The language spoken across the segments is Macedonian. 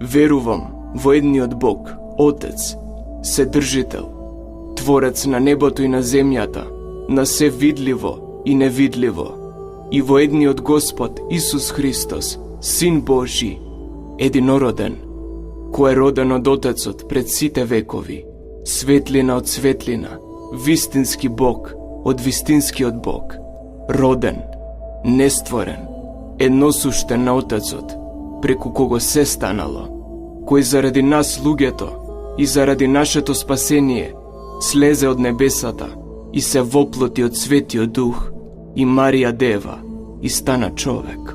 Верувам во едниот Бог, Отец, Вседржител, Творец на небото и на земјата, на се видливо и невидливо, и во едниот Господ Исус Христос, Син Божи, единороден, кој е роден од Отецот пред сите векови, светлина од светлина, вистински Бог од вистинскиот Бог, роден, нестворен, едносуштен на Отецот, преку кого се станало, кој заради нас луѓето и заради нашето спасение слезе од небесата и се воплоти од Светиот Дух и Марија Дева и стана човек.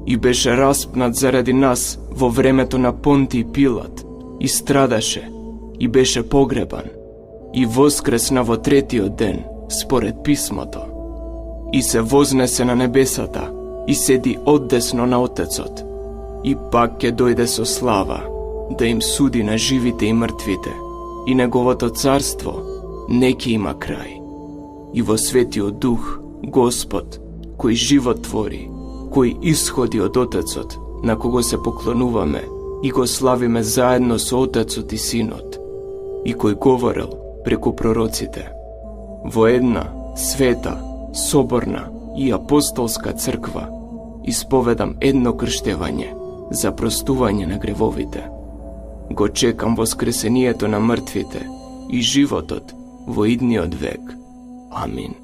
И беше распнат заради нас во времето на Понтиј Пилат и страдаше и беше погребан и воскресна во третиот ден според писмото и се вознесе на небесата и седи одесно на Отецот и пак ќе дојде со слава да им суди на живите и мртвите и неговото царство не ќе има крај. И во Светиот Дух, Господ, кој живот твори, кој исходи од Отецот, на кого се поклонуваме и го славиме заедно со Отецот и Синот, и кој говорел преку пророците, во една света, соборна и апостолска црква, исповедам едно крштевање за простување на гревовите. Го чекам воскресението на мртвите и животот во идниот век. Амин.